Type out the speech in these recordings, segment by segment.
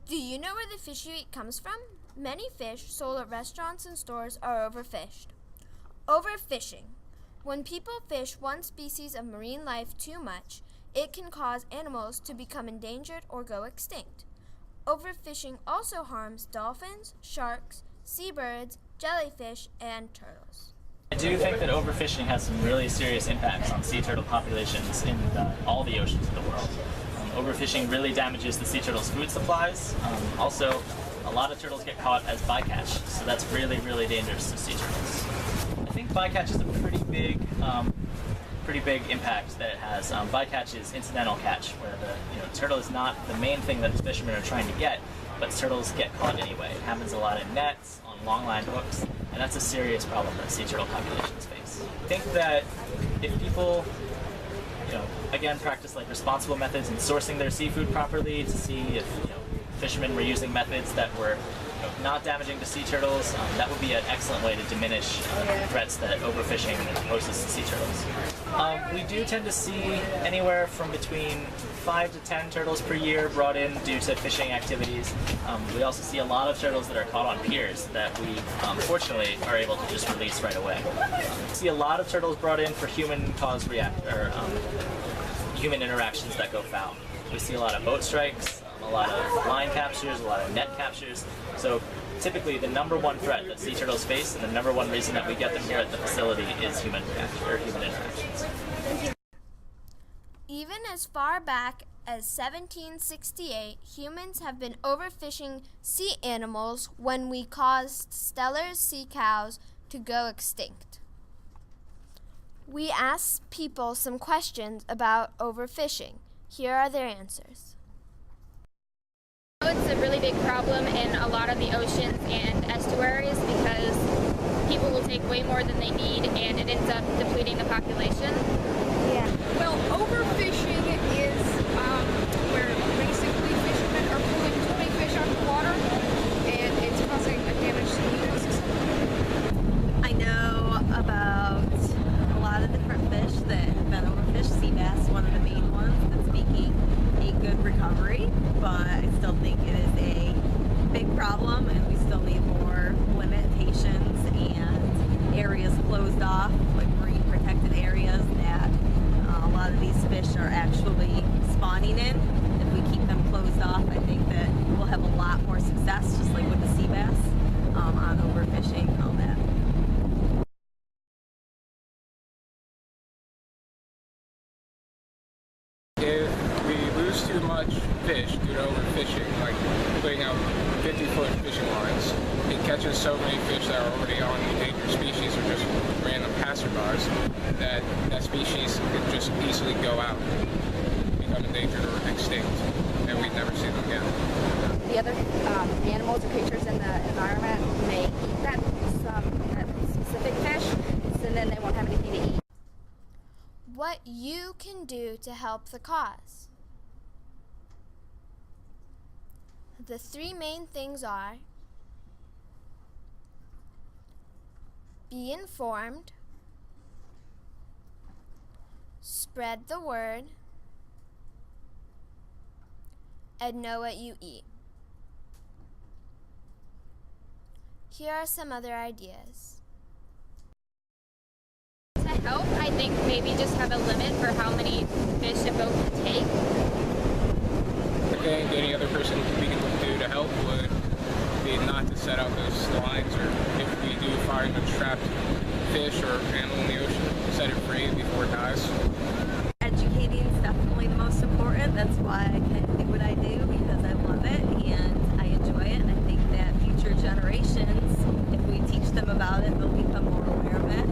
Do you know where the fish you eat comes from? Many fish sold at restaurants and stores are overfished. Overfishing. When people fish one species of marine life too much, it can cause animals to become endangered or go extinct. Overfishing also harms dolphins, sharks, seabirds, jellyfish, and turtles. I do think that overfishing has some really serious impacts on sea turtle populations in all the oceans of the world. Overfishing really damages the sea turtles' food supplies. Also, a lot of turtles get caught as bycatch, so that's really, really dangerous to sea turtles. I think bycatch is a pretty big impact that it has. Bycatch is incidental catch, where the turtle is not the main thing that the fishermen are trying to get, but turtles get caught anyway. It happens a lot in nets, on long line hooks, and that's a serious problem that sea turtle populations face. I think that if people again, practice responsible methods in sourcing their seafood properly to see if fishermen were using methods that were not damaging to sea turtles. That would be an excellent way to diminish the threats that overfishing poses to sea turtles. We do tend to see anywhere from between 5 to 10 turtles per year brought in due to fishing activities. We also see a lot of turtles that are caught on piers that we fortunately are able to just release right away. We see a lot of turtles brought in for human-caused human interactions that go foul. We see a lot of boat strikes, a lot of line captures, a lot of net captures. So typically the number one threat that sea turtles face and the number one reason that we get them here at the facility is human interactions. Even as far back as 1768, humans have been overfishing sea animals when we caused Steller's sea cows to go extinct. We asked people some questions about overfishing. Here are their answers. It's a really big problem in a lot of the oceans and estuaries because people will take way more than they need and it ends up depleting the population. Yeah. Well, overfishing is where basically fishermen are pulling too many fish out of the water and it's causing a damage to the ecosystem. I know about a lot of different fish that have been overfished. Sea bass, one of the main ones that's making a good recovery, but I still think it is a big problem and we still need more limitations and areas closed off, like marine protected areas that a lot of these fish are actually spawning in. If we keep them closed off, I think that we'll have a lot more success, just like with the sea bass, on overfishing and all that. If we lose too much fish due to overfishing, like putting out 50-foot fishing lines, it catches so many fish that are already on endangered species or just random passerbys that that species could just easily go out, become endangered or extinct, and we'd never see them again. The other animals or creatures in the environment may eat that specific fish, so then they won't have anything to eat. What you can do to help the cause. The three main things are: be informed, spread the word, and know what you eat. Here are some other ideas. To help, I think maybe just have a limit for how many fish a boat can take. I think any other person we can do to help would be not to set out those lines, or if we do find a trapped fish or animal in the ocean, set it free before it dies. Educating is definitely the most important. That's why I kind of do what I do, because I love it and I enjoy it. And I think that future generations, if we teach them about it, they'll become more aware of it.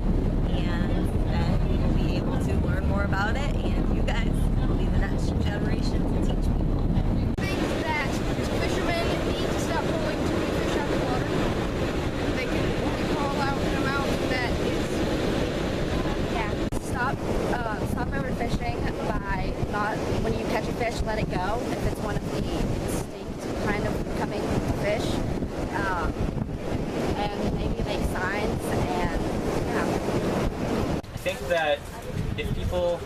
And then we'll be able to learn more about it. And you guys will be the next generation to teach people. I think that fishermen need to stop pulling too many fish out of the water. They can only call out an amount that is... Stop overfishing by not, when you catch a fish, let it go if it's one of the extinct kind of coming fish, and maybe make signs and I think that if people,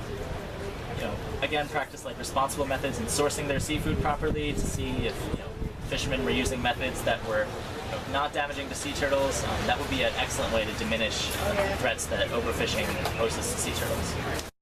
again, practice responsible methods in sourcing their seafood properly to see if fishermen were using methods that were not damaging to sea turtles, that would be an excellent way to diminish the threats that overfishing poses to sea turtles.